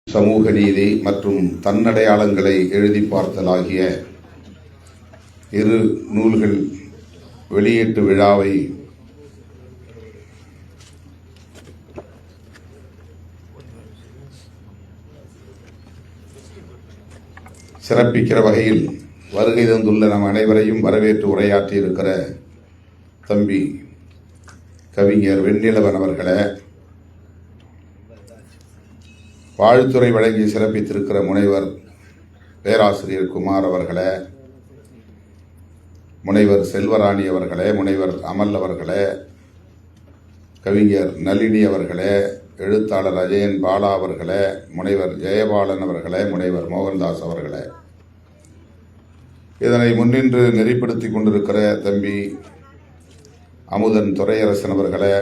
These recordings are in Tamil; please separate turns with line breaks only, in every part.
சமூக நீதி மற்றும் தன்னடையாளங்களை எழுதி பார்த்தல் ஆகிய இரு நூல்கள் வெளியீட்டு விழாவை சிறப்பிக்கிற வகையில் வருகை தந்துள்ள நம் அனைவரையும் வரவேற்று உரையாற்றி இருக்கிற தம்பி கவிஞர் வெண்ணிலவன் அவர்களே, வாழ்த்துறை வழங்கி சிறப்பித்திருக்கிற முனைவர் பேராசிரியர் குமார் அவர்களே, முனைவர் செல்வராணி அவர்களே, முனைவர் அமல் அவர்களே, கவிஞர் நளினி அவர்களே, எழுத்தாளர் அஜயன் பாலா அவர்களே, முனைவர் ஜெயபாலன் அவர்களே, முனைவர் மோகன்தாஸ் அவர்களே, இதனை முன்னின்று நெறிப்படுத்திக் கொண்டிருக்கிற தம்பி அமுதன் துரையரசன் அவர்களே,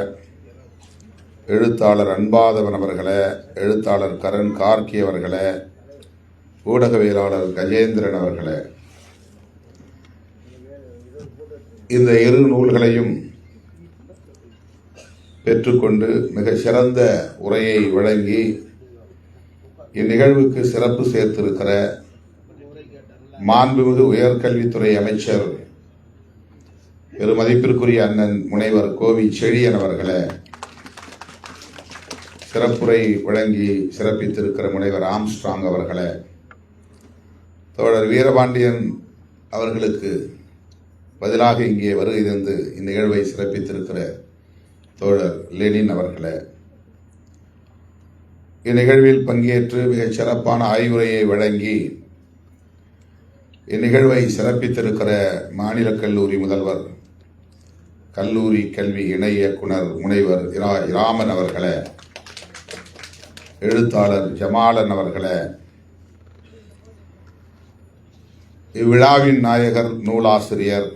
எழுத்தாளர் அன்பாதவன் அவர்களே, எழுத்தாளர் கரண் கார்கி அவர்களே, ஊடகவியலாளர் கஜேந்திரன் அவர்களே, இந்த இரு நூல்களையும் பெற்றுக்கொண்டு மிக சிறந்த உரையை வழங்கி இந்நிகழ்வுக்கு சிறப்பு சேர்த்திருக்கிற மாண்புமிகு உயர்கல்வித்துறை அமைச்சர் பெருமதிப்பிற்குரிய அண்ணன் முனைவர் கோவி செழியன் அவர்களே, சிறப்புரை வழங்கி சிறப்பித்திருக்கிற முனைவர் ஆம்ஸ்ட்ராங் அவர்களே, தோழர் வீரபாண்டியன் அவர்களுக்கு பதிலாக இங்கே வருகை தந்து இந்நிகழ்வை சிறப்பித்திருக்கிற தோழர் லெனின் அவர்களே, இந்நிகழ்வில் பங்கேற்று மிகச் சிறப்பான ஆய்வுரையை வழங்கி இந்நிகழ்வை சிறப்பித்திருக்கிற மாநில கல்லூரி முதல்வர், கல்லூரி கல்வி இணை இயக்குனர் முனைவர் இராமன் அவர்களே, எழுத்தாளர் ஜமாலன் அவர்களே, இவ்விழாவின் நாயகர் நூலாசிரியர்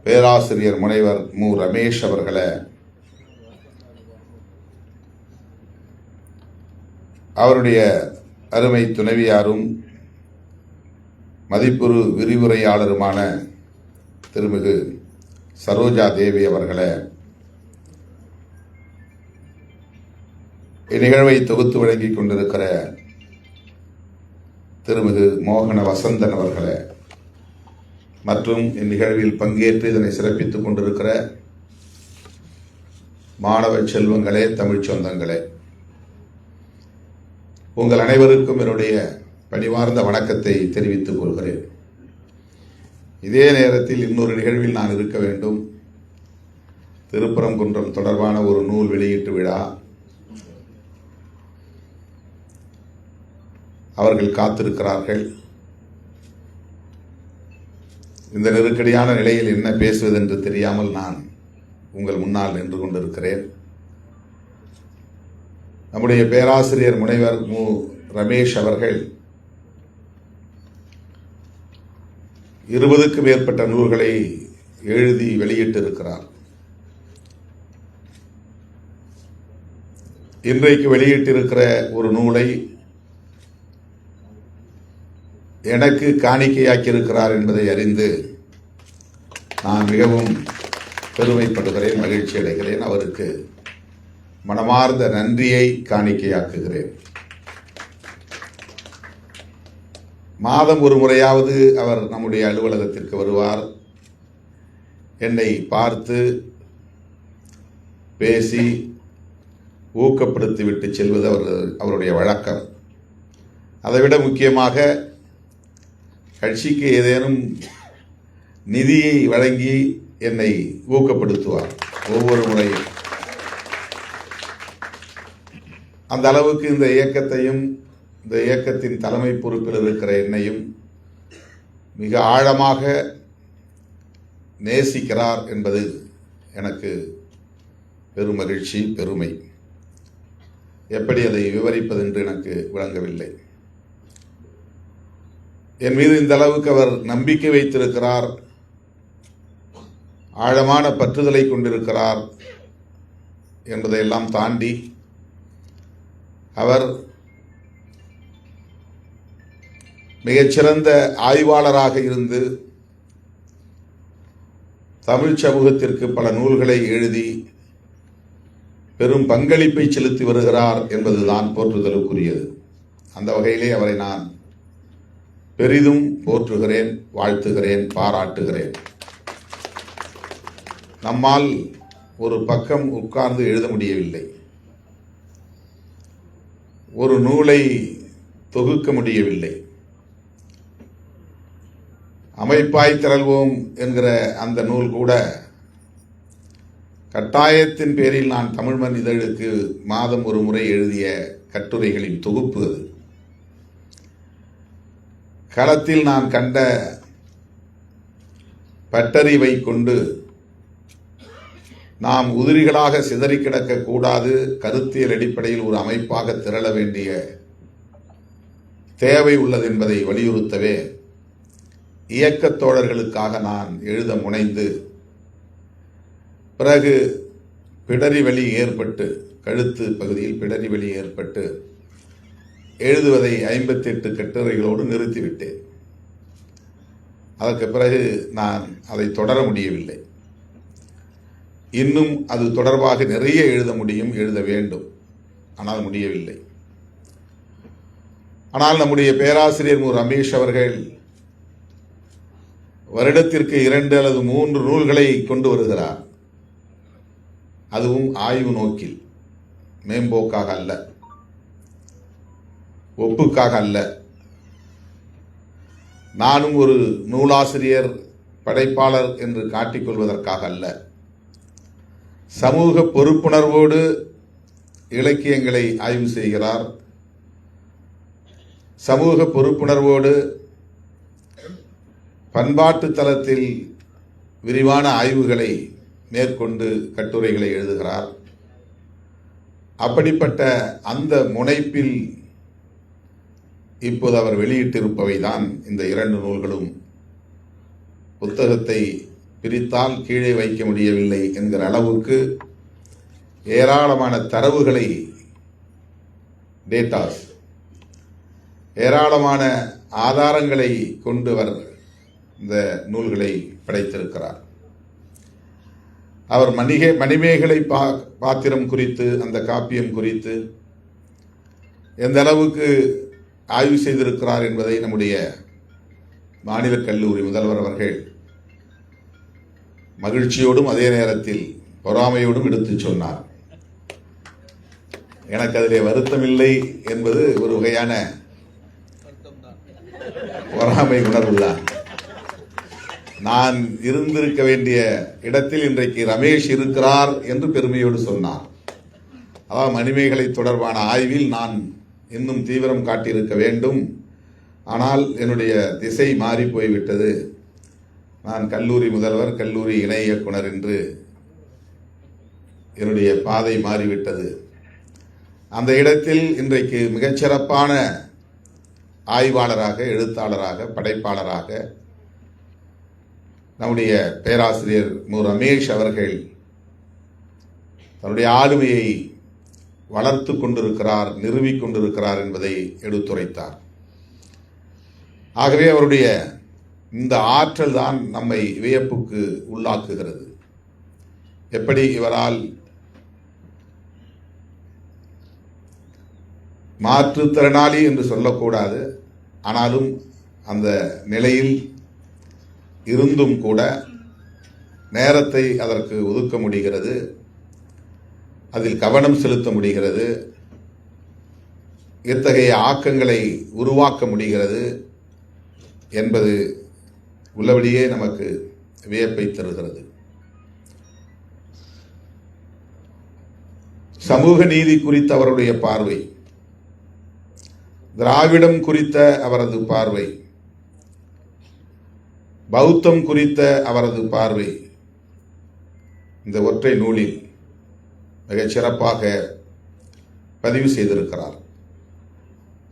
பேராசிரியர் முனைவர் மு ரமேஷ் அவர்களே, அவருடைய அருமை துணைவியாரும் மதிப்புறு விரிவுரையாளருமான திருமிகு சரோஜா தேவி அவர்களே, இந்நிகழ்வை தொகுத்து வழங்கிக் கொண்டிருக்கிற திருமிகு மோகன வசந்தன் அவர்களே, மற்றும் இந்நிகழ்வில் பங்கேற்று இதனை சிறப்பித்துக் கொண்டிருக்கிற மாணவ செல்வங்களே, தமிழ் சொந்தங்களே, உங்கள் அனைவருக்கும் என்னுடைய பணிவார்ந்த வணக்கத்தை தெரிவித்துக் கொள்கிறேன். இதே நேரத்தில் இன்னொரு நிகழ்வில் நான் இருக்க வேண்டும். திருப்பரங்குன்றம் தொடர்பான ஒரு நூல் வெளியீட்டு விழா. அவர்கள் காத்திருக்கிறார்கள். இந்த நெருக்கடியான நிலையில் என்ன பேசுவது என்று தெரியாமல் நான் உங்கள் முன்னால் நின்று கொண்டிருக்கிறேன். நம்முடைய பேராசிரியர் முனைவர் மு ரமேஷ் அவர்கள் 20க்கும் மேற்பட்ட நூல்களை எழுதி வெளியிட்டிருக்கிறார். இன்றைக்கு வெளியிட்டிருக்கிற ஒரு நூலை எனக்கு காணிக்கையாக்கியிருக்கிறார் என்பதை அறிந்து நான் மிகவும் பெருமைப்படுகிறேன், மகிழ்ச்சி அடைகிறேன். அவருக்கு மனமார்ந்த நன்றியை காணிக்கையாக்குகிறேன். மாதம் ஒரு முறையாவது அவர் நம்முடைய அலுவலகத்திற்கு வருவார். என்னை பார்த்து பேசி ஊக்கப்படுத்திவிட்டு செல்வது அவருடைய வழக்கம். அதைவிட முக்கியமாக கட்சிக்கு ஏதேனும் நிதியை வழங்கி என்னை ஊக்கப்படுத்துவார் ஒவ்வொரு முறையும். அந்த அளவுக்கு இந்த இயக்கத்தையும் இந்த இயக்கத்தின் தலைமை பொறுப்பில் இருக்கிற என்னையும் மிக ஆழமாக நேசிக்கிறார் என்பது எனக்கு பெருமகிழ்ச்சி, பெருமை. எப்படி அதை விவரிப்பது என்று எனக்கு விளங்கவில்லை. என் மீது இந்த அளவுக்கு அவர் நம்பிக்கை வைத்திருக்கிறார், ஆழமான பற்றுதலை கொண்டிருக்கிறார் என்பதையெல்லாம் தாண்டி அவர் மிகச்சிறந்த ஆய்வாளராக இருந்து தமிழ் சமூகத்திற்கு பல நூல்களை எழுதி பெரும் பங்களிப்பை செலுத்தி வருகிறார் என்பதுதான் போற்றுதலுக்குரியது. அந்த வகையிலே அவரை நான் பெரிதும் போற்றுகிறேன், வாழ்த்துகிறேன், பாராட்டுகிறேன். நம்மால் ஒரு பக்கம் உட்கார்ந்து எழுத முடியவில்லை, ஒரு நூலை தொகுக்க முடியவில்லை. அமைப்பாய் திரள்வோம் என்கிற அந்த நூல் கூட கட்டாயத்தின் பேரில் நான் தமிழ்மண் இதழுக்கு மாதம் ஒரு முறை எழுதிய கட்டுரைகளின் தொகுப்பு அது. களத்தில் நான் கண்ட பட்டறிவை கொண்டு நாம் உதிரிகளாக சிதறி கிடக்க கூடாது, கருத்தியல் அடிப்படையில் ஒரு அமைப்பாக திரள வேண்டிய தேவை உள்ளது என்பதை வலியுறுத்தவே இயக்கத் தோழர்களுக்காக நான் எழுத முனைந்து, பிறகு பிடரி வலி ஏற்பட்டு, கழுத்து பகுதியில் பிடரி வலி ஏற்பட்டு எழுதுவதை 58 கட்டுரைகளோடு நிறுத்திவிட்டேன். அதற்கு பிறகு நான் அதை தொடர முடியவில்லை. இன்னும் அது தொடர்பாக நிறைய எழுத முடியும், எழுத வேண்டும், ஆனால் முடியவில்லை. ஆனால் நம்முடைய பேராசிரியர் மு. ரமேஷ் அவர்கள் வருடத்திற்கு 2 அல்லது 3 நூல்களை கொண்டு வருகிறார். அதுவும் ஆய்வு நோக்கில், மேம்போக்காக அல்ல, ஒப்புக்காக அல்ல. நானும் ஒரு நூலாசிரியர், படைப்பாளர் என்று காட்டிக்கொள்வதற்காக அல்ல. சமூக பொறுப்புணர்வோடு இலக்கியங்களை ஆய்வு செய்கிறார். சமூக பொறுப்புணர்வோடு பண்பாட்டு தளத்தில் விரிவான ஆய்வுகளை மேற்கொண்டு கட்டுரைகளை எழுதுகிறார். அப்படிப்பட்ட அந்த முனைப்பில் இப்போது அவர் வெளியிட்டிருப்பவைதான் இந்த 2 நூல்களும். புத்தகத்தை பிரித்தால் கீழே வைக்க முடியவில்லை என்கிற அளவுக்கு ஏராளமான தரவுகளை, டேட்டாஸ், ஏராளமான ஆதாரங்களை கொண்டு அவர் இந்த நூல்களை படைத்திருக்கிறார். அவர் மணிமேகலை பாத்திரம் குறித்து, அந்த காப்பியம் குறித்து எந்த அளவுக்கு ஆய்வு செய்திருக்கிறார் என்பதை நம்முடைய மாநில கல்லூரி முதல்வர் அவர்கள் மகிழ்ச்சியோடும் அதே நேரத்தில் பொறாமையோடும் எடுத்துச் சொன்னார். எனக்கு அதிலே வருத்தமில்லை என்பது ஒரு வகையான பொறாமை உணர்வுதான். நான் இருந்திருக்க வேண்டிய இடத்தில் இன்றைக்கு ரமேஷ் இருக்கிறார் என்று பெருமையோடு சொன்னார். அதாவது மணிமேகலை தொடர்பான ஆய்வில் நான் இன்னும் தீவிரம் காட்டியிருக்க வேண்டும், ஆனால் என்னுடைய திசை மாறி போய்விட்டது. நான் கல்லூரி முதல்வர், கல்லூரி இணை இயக்குனர் என்று என்னுடைய பாதை மாறிவிட்டது. அந்த இடத்தில் இன்றைக்கு மிகச்சிறப்பான ஆய்வாளராக, எழுத்தாளராக, படைப்பாளராக நம்முடைய பேராசிரியர் மு. ரமேஷ் அவர்கள் தன்னுடைய ஆளுமையை வளர்த்து கொண்டிருக்கிறார், நிறுவிக் கொண்டிருக்கிறார் என்பதை எடுத்துரைத்தார். ஆகவே அவருடைய இந்த ஆற்றல் தான் நம்மை வியப்புக்கு உள்ளாக்குகிறது. எப்படி இவரால் மாற்றுத்திறனாளி என்று சொல்லக்கூடாது, ஆனாலும் அந்த நிலையில் இருந்தும் கூட நேரத்தை அதற்கு ஒதுக்க முடிகிறது, அதில் கவனம் செலுத்த முடிகிறது, இத்தகைய ஆக்கங்களை உருவாக்க முடிகிறது என்பது உள்ளபடியே நமக்கு வியப்பை தருகிறது. சமூக நீதி குறித்த அவருடைய பார்வை, திராவிடம் குறித்த அவரது பார்வை, பௌத்தம் குறித்த அவரது பார்வை இந்த ஒற்றை நூலில் மிகச் சிறப்பாக பதிவு செய்திருக்கிறார்.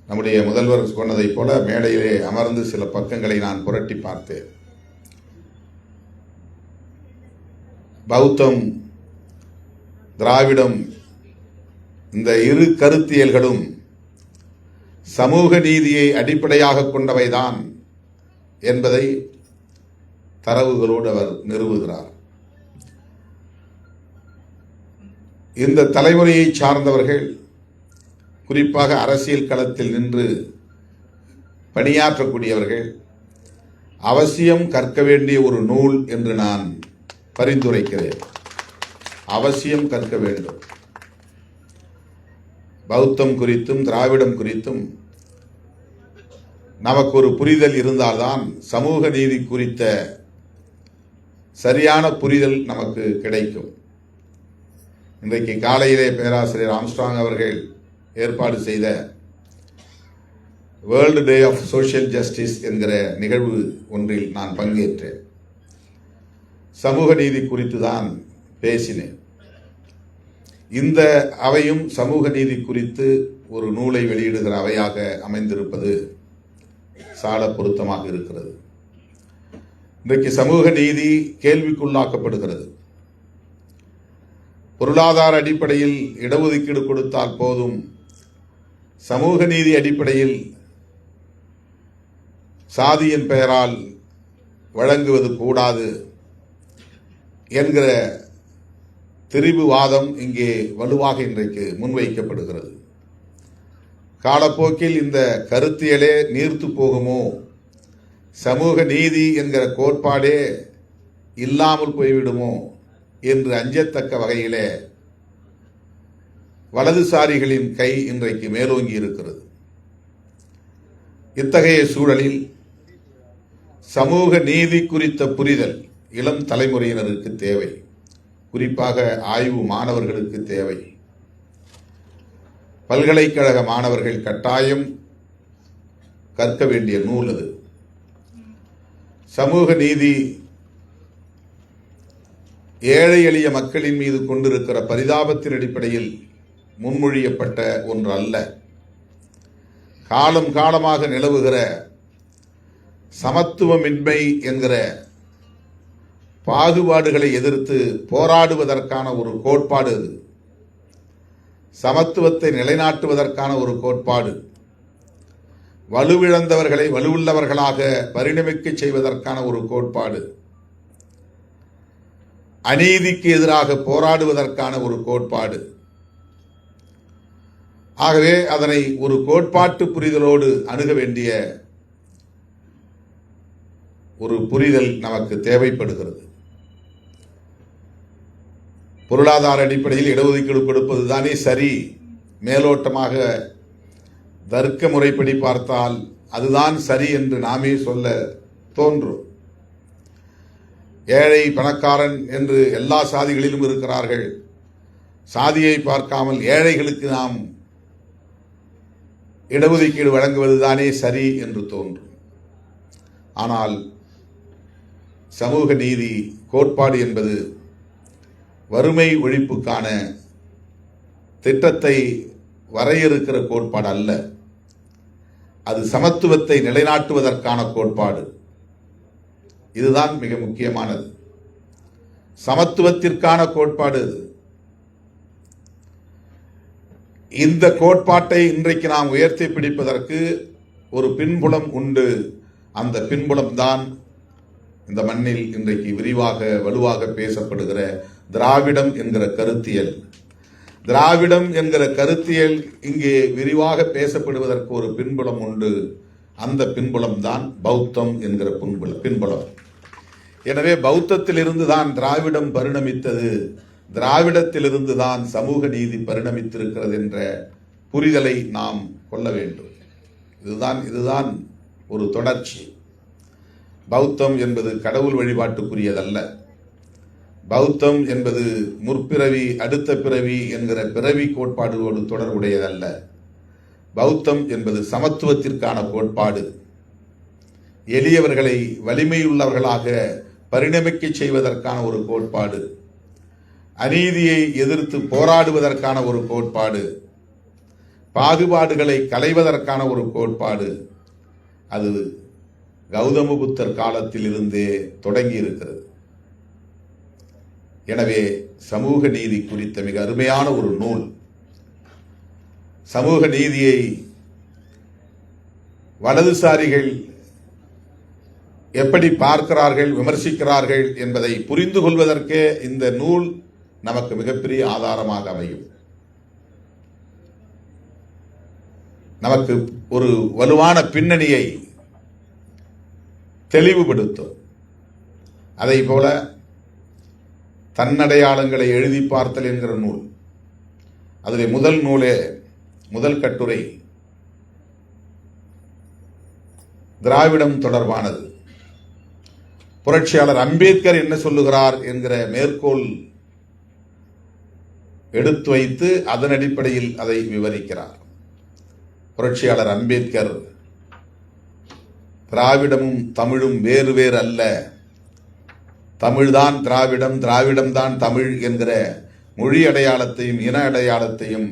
நம்முடைய முதல்வர் சொன்னதைப் போல மேடையிலே அமர்ந்து சில பக்கங்களை நான் புரட்டி பார்த்தேன். பௌத்தம், திராவிடம், இந்த இரு கருத்தியல்களும் சமூக நீதியை அடிப்படையாக கொண்டவைதான் என்பதை தரவுகளோடு அவர் நிறுவுகிறார். இந்த தலைமுறையை சார்ந்தவர்கள் குறிப்பாக அரசியல் களத்தில் நின்று பணியாற்றக்கூடியவர்கள் அவசியம் கற்க வேண்டிய ஒரு நூல் என்று நான் பரிந்துரைக்கிறேன். அவசியம் கற்க வேண்டும். பௌத்தம் குறித்தும் திராவிடம் குறித்தும் நமக்கு ஒரு புரிதல் இருந்தால்தான் சமூக நீதி குறித்த சரியான புரிதல் நமக்கு கிடைக்கும். இன்றைக்கு காலையிலே பேராசிரியர் ஆம்ஸ்ட்ராங் அவர்கள் ஏற்பாடு செய்த world day of social justice என்கிற நிகழ்வு ஒன்றில் நான் பங்கேற்றேன். சமூக நீதி குறித்து தான் பேசினேன். இந்த அவையும் சமூக நீதி குறித்து ஒரு நூலை வெளியிடுகிற அவையாக அமைந்திருப்பது சால பொருத்தமாக இருக்கிறது. இன்றைக்கு சமூக நீதி கேள்விக்குள்ளாக்கப்படுகிறது. பொருளாதார அடிப்படையில் இடஒதுக்கீடு கொடுத்தால் போதும், சமூக நீதி அடிப்படையில் சாதியின் பெயரால் வழங்குவது கூடாது என்கிற திரிபுவாதம் இங்கே வலுவாக இன்றைக்கு முன்வைக்கப்படுகிறது. காலப்போக்கில் இந்த கருத்தியலே நீர்த்து போகுமோ, சமூக நீதி என்கிற கோட்பாடே இல்லாமல் போய்விடுமோ என்று அஞ்சத்தக்க வகையிலே வலதுசாரிகளின் கை இன்றைக்கு மேலோங்கி இருக்கிறது. இத்தகைய சூழலில் சமூக நீதி குறித்த புரிதல் இளம் தலைமுறையினருக்கு தேவை. குறிப்பாக ஆய்வு மாணவர்களுக்கு தேவை. பல்கலைக்கழக மாணவர்கள் கட்டாயம் கற்க வேண்டிய நூல் அது. சமூக நீதி ஏழை எளிய மக்களின் மீது கொண்டிருக்கிற பரிதாபத்தின் அடிப்படையில் முன்மொழியப்பட்ட ஒன்று அல்ல. காலம் காலமாக நிலவுகிற சமத்துவமின்மை என்கிற பாகுபாடுகளை எதிர்த்து போராடுவதற்கான ஒரு கோட்பாடு அது. சமத்துவத்தை நிலைநாட்டுவதற்கான ஒரு கோட்பாடு. வலுவிழந்தவர்களை வலுவுள்ளவர்களாக பரிணமிக்க செய்வதற்கான ஒரு கோட்பாடு. அநீதிக்கு எதிராக போராடுவதற்கான ஒரு கோட்பாடு. ஆகவே அதனை ஒரு கோட்பாட்டு புரிதலோடு அணுக வேண்டிய ஒரு புரிதல் நமக்கு தேவைப்படுகிறது. பொருளாதார அடிப்படையில் இடஒதுக்கீடு கொடுப்பது தானே சரி. மேலோட்டமாக தர்க்க முறைப்படி பார்த்தால் அதுதான் சரி என்று நாமே சொல்ல தோன்றும். ஏழை பணக்காரன் என்று எல்லா சாதிகளிலும் இருக்கிறார்கள். சாதியை பார்க்காமல் ஏழைகளுக்கு நாம் இடஒதுக்கீடு வழங்குவதுதானே சரி என்று தோன்றும். ஆனால் சமூக நீதி கோட்பாடு என்பது வறுமை ஒழிப்புக்கான திட்டத்தை வரையறுக்கிற கோட்பாடு அல்ல. அது சமத்துவத்தை நிலைநாட்டுவதற்கான கோட்பாடு. இதுதான் மிக முக்கியமானது. சமத்துவத்திற்கான கோட்பாடு அது. இந்த கோட்பாட்டை இன்றைக்கு நாம் உயர்த்தி பிடிப்பதற்கு ஒரு பின்புலம் உண்டு. அந்த பின்புலம் தான் இந்த மண்ணில் இன்றைக்கு விரிவாக வலுவாக பேசப்படுகிற திராவிடம் என்கிற கருத்தியல். திராவிடம் என்கிற கருத்தியல் இங்கே விரிவாக பேசப்படுவதற்கு ஒரு பின்புலம் உண்டு. அந்த பின்புலம் தான் பௌத்தம் என்கிற பின்புலம். எனவே பௌத்தத்திலிருந்து தான் திராவிடம் பரிணமித்தது. திராவிடத்திலிருந்து தான் சமூக நீதி பரிணமித்திருக்கிறது என்ற புரிதலை நாம் கொள்ள வேண்டும். இதுதான் ஒரு தொடர்ச்சி. பௌத்தம் என்பது கடவுள் வழிபாட்டுக்குரியதல்ல. பௌத்தம் என்பது முற்பிறவி அடுத்த பிறவி என்கிற பிறவி கோட்பாடுகளோடு தொடர்புடையதல்ல. பௌத்தம் என்பது சமத்துவத்திற்கான கோட்பாடு. எளியவர்களை வலிமையுள்ளவர்களாக பரிணமிக்க செய்வதற்கான ஒரு கோட்பாடு. அநீதியை எதிர்த்து போராடுவதற்கான ஒரு கோட்பாடு. பாகுபாடுகளை களைவதற்கான ஒரு கோட்பாடு. அது கௌதம புத்தர் காலத்தில் இருந்தே தொடங்கி இருக்கிறது. எனவே சமூக நீதி குறித்த மிக அருமையான ஒரு நூல். சமூக நீதியை வலதுசாரிகள் எப்படி பார்க்கிறார்கள், விமர்சிக்கிறார்கள் என்பதை புரிந்து கொள்வதற்கே இந்த நூல் நமக்கு மிகப்பெரிய ஆதாரமாக அமையும். நமக்கு ஒரு வலுவான பின்னணியை தெளிவுபடுத்தும். அதை போல தன்னடையாளங்களை எழுதி பார்த்தல் என்கிற நூல், அதில் முதல் கட்டுரை திராவிடம் தொடர்பானது. புரட்சியாளர் அம்பேத்கர் என்ன சொல்லுகிறார் என்கிற மேற்கோள் எடுத்து வைத்து அதன் அடிப்படையில் அதை விவரிக்கிறார். புரட்சியாளர் அம்பேத்கர் திராவிடமும் தமிழும் வேறு வேறு அல்ல, தமிழ்தான் திராவிடம், திராவிடம்தான் தமிழ் என்கிற மொழி அடையாளத்தையும் இன அடையாளத்தையும்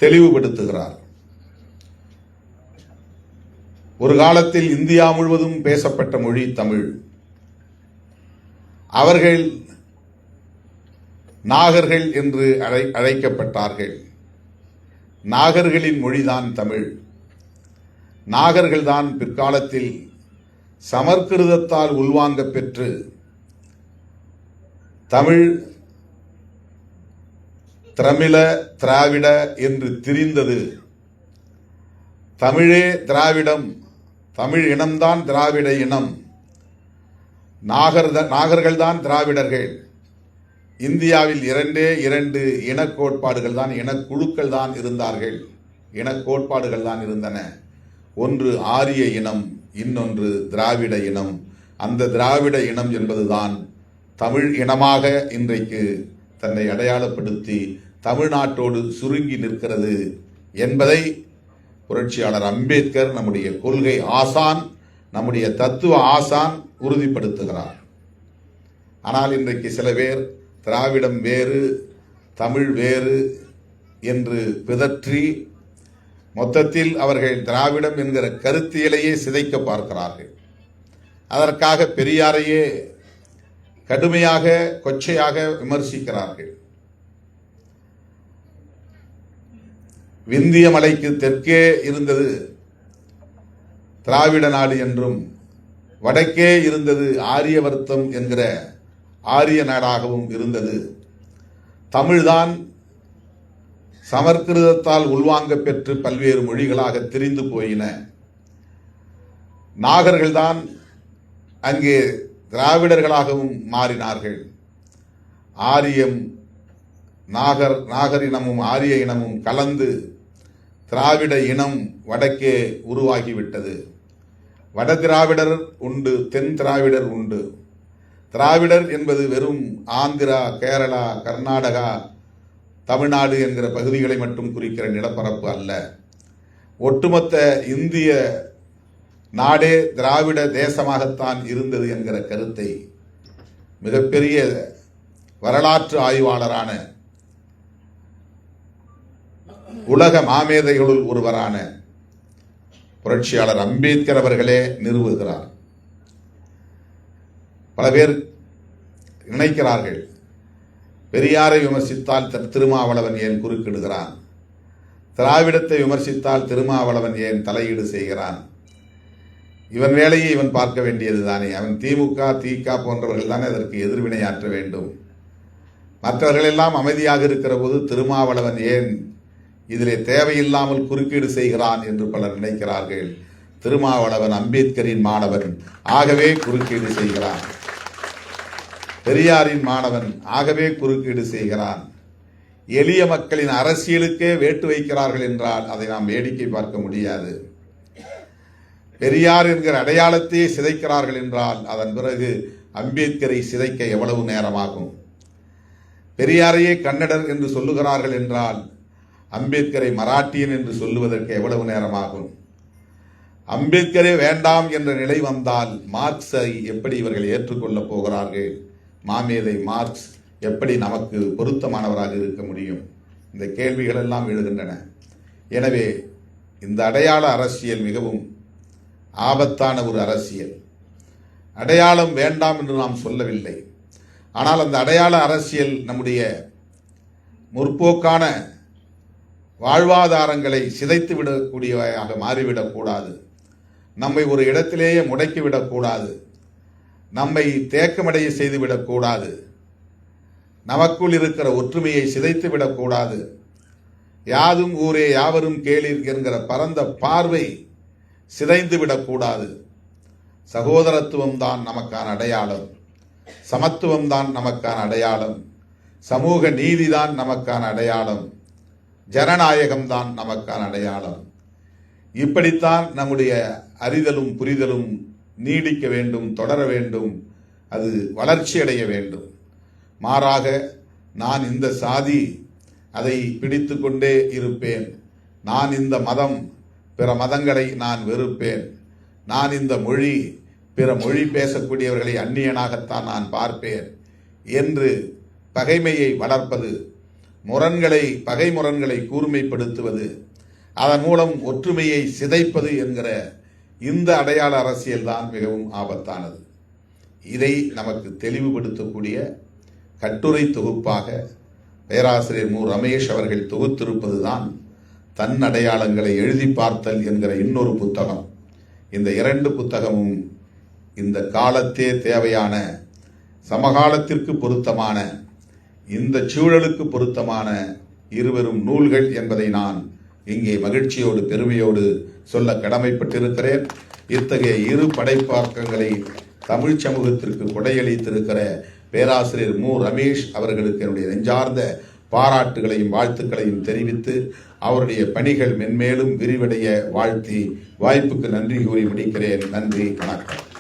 தெளிவுபடுத்துகிறார். ஒரு காலத்தில் இந்தியா முழுவதும் பேசப்பட்ட மொழி தமிழ். அவர்கள் நாகர்கள் என்று அழைக்கப்பட்டார்கள். நாகர்களின் மொழிதான் தமிழ். நாகர்கள்தான் பிற்காலத்தில் சமற்கிருதத்தால் உள்வாங்க பெற்று தமிழ், திரமிழ, திராவிட என்று திரிந்தது. தமிழே திராவிடம், தமிழ் இனம்தான் திராவிட இனம், நாகர்கள்தான் திராவிடர்கள். இந்தியாவில் இரண்டு இனக்கோட்பாடுகள் தான், இனக்குழுக்கள் தான் இருந்தார்கள், இனக்கோட்பாடுகள் தான் இருந்தன. ஒன்று ஆரிய இனம், இன்னொன்று திராவிட இனம். அந்த திராவிட இனம் என்பதுதான் தமிழ் இனமாக இன்றைக்கு தன்னை அடையாளப்படுத்தி தமிழ்நாட்டோடு சுருங்கி நிற்கிறது என்பதை புரட்சியாளர் அம்பேத்கர், நம்முடைய கொள்கை ஆசான், நம்முடைய தத்துவ ஆசான் உறுதிப்படுத்துகிறார். ஆனால் இன்றைக்கு சில பேர் திராவிடம் வேறு, தமிழ் வேறு என்று பிதற்றி மொத்தத்தில் அவர்கள் திராவிடம் என்கிற கருத்தியலையே சிதைக்க பார்க்கிறார்கள். அதற்காக பெரியாரையே கடுமையாக, கொச்சையாக விமர்சிக்கிறார்கள். விந்திய மலைக்கு தெற்கே இருந்தது திராவிட நாடு என்றும், வடக்கே இருந்தது ஆரியவர்த்தம் என்கிற ஆரிய நாடாகவும் இருந்தது. தமிழ்தான் சமற்கிருதத்தால் உள்வாங்க பெற்று பல்வேறு மொழிகளாக திரிந்து போயின. நாகர்கள்தான் அங்கே திராவிடர்களாகவும் மாறினார்கள். ஆரியம், நாகர் இனமும் ஆரிய இனமும் கலந்து திராவிட இனம் வடக்கே உருவாகிவிட்டது. வட திராவிடர் உண்டு, தென் திராவிடர் உண்டு. திராவிடர் என்பது வெறும் ஆந்திரா, கேரளா, கர்நாடகா, தமிழ்நாடு என்கிற பகுதிகளை மட்டும் குறிக்கிற நிலப்பரப்பு அல்ல. ஒட்டுமொத்த இந்திய நாடே திராவிட தேசமாகத்தான் இருந்தது என்கிற கருத்தை மிகப்பெரிய வரலாற்று ஆய்வாளரான, உலக மாமேதைகளுள் ஒருவரான புரட்சியாளர் அம்பேத்கர் அவர்களே நிறுவுகிறார். பல பேர் நினைக்கிறார்கள், பெரியாரை விமர்சித்தால் திருமாவளவன் ஏன் குறுக்கிடுகிறான், திராவிடத்தை விமர்சித்தால் திருமாவளவன் ஏன் தலையீடு செய்கிறான், இவன் வேலையை இவன் பார்க்க வேண்டியது தானே, அவன் திமுக, திக போன்றவர்கள் தானே அதற்கு எதிர்வினையாற்ற வேண்டும், மற்றவர்களெல்லாம் அமைதியாக இருக்கிற போது திருமாவளவன் ஏன் இதிலே தேவையில்லாமல் குறுக்கீடு செய்கிறான் என்று பலர் நினைக்கிறார்கள். திருமாவளவன் அம்பேத்கரின் மாணவன், ஆகவே குறுக்கீடு செய்கிறான். பெரியாரின் மாணவன், ஆகவே குறுக்கீடு செய்கிறான். எளிய மக்களின் அரசியலுக்கே வேட்டு வைக்கிறார்கள் என்றால் அதை நாம் வேடிக்கை பார்க்க முடியாது. பெரியார் என்கிற அடையாளத்தையே சிதைக்கிறார்கள் என்றால் அதன் பிறகு அம்பேத்கரை சிதைக்க எவ்வளவு நேரமாகும்? பெரியாரையே கன்னடர் என்று சொல்லுகிறார்கள் என்றால் அம்பேத்கரை மராட்டியன் என்று சொல்லுவதற்கு எவ்வளவு நேரமாகும்? அம்பேத்கரே வேண்டாம் என்ற நிலை வந்தால் மார்க்ஸை எப்படி இவர்கள் ஏற்றுக்கொள்ளப் போகிறார்கள்? மாமேதை மார்க்ஸ் எப்படி நமக்கு பொருத்தமானவராக இருக்க முடியும்? இந்த கேள்விகள் எல்லாம் எழுகின்றன. எனவே இந்த அடையாள அரசியல் மிகவும் ஆபத்தான ஒரு அரசியல். அடையாளம் வேண்டாம் என்று நாம் சொல்லவில்லை. ஆனால் அந்த அடையாள அரசியல் நம்முடைய முற்போக்கான வாழ்வாதாரங்களை சிதைத்து விடக்கூடியவையாக மாறிவிடக்கூடாது. நம்மை ஒரு இடத்திலேயே முடக்கிவிடக்கூடாது. நம்மை தேக்கமடைய செய்துவிடக்கூடாது. நமக்குள் இருக்கிற ஒற்றுமையை சிதைத்து விடக்கூடாது. யாதும் ஊரே யாவரும் கேளீர் என்கிற பரந்த பார்வை சிதைந்து விடக்கூடாது. சகோதரத்துவம் தான் நமக்கான அடையாளம், சமத்துவம் தான் நமக்கான அடையாளம், சமூக நீதிதான் நமக்கான அடையாளம், ஜனநாயகம் தான் நமக்கான அடையாளம். இப்படித்தான் நம்முடைய அறிதலும் புரிதலும் நீடிக்க வேண்டும், தொடர வேண்டும், அது வளர்ச்சி அடைய வேண்டும். மாறாக நான் இந்த சாதி, அதை பிடித்து கொண்டே இருப்பேன், நான் இந்த மதம், பிற மதங்களை நான் வெறுப்பேன், நான் இந்த மொழி, பிற மொழி பேசக்கூடியவர்களை அந்நியனாகத்தான் நான் பார்ப்பேன் என்று பகைமையை வளர்ப்பது, பகை முரண்களை கூர்மைப்படுத்துவது, அதன் மூலம் ஒற்றுமையை சிதைப்பது என்கிற இந்த அடையாள அரசியல் தான் மிகவும் ஆபத்தானது. இதை நமக்கு தெளிவுபடுத்தக்கூடிய கட்டுரை தொகுப்பாக பேராசிரியர் மு. ரமேஷ் அவர்கள் தொகுத்திருப்பதுதான் தன் அடையாளங்களை எழுதி பார்த்தல் என்கிற இன்னொரு புத்தகம். இந்த 2 புத்தகமும் இந்த காலத்தே தேவையான, சமகாலத்திற்கு பொருத்தமான, இந்த சூழலுக்கு பொருத்தமான இருவரும் நூல்கள் என்பதை நான் இங்கே மகிழ்ச்சியோடு பெருமையோடு சொல்ல கடமைப்பட்டிருக்கிறேன். இத்தகைய இரு படைப்பாக்கங்களை தமிழ் சமூகத்திற்கு கொடையளித்திருக்கிற பேராசிரியர் மு. ரமேஷ் அவர்களுக்கு என்னுடைய நெஞ்சார்ந்த பாராட்டுகளையும் வாழ்த்துக்களையும் தெரிவித்து அவருடைய பணிகள் மென்மேலும் விரிவடைய வாழ்த்தி வாய்ப்புக்கு நன்றி கூறி முடிக்கிறேன். நன்றி, வணக்கம்.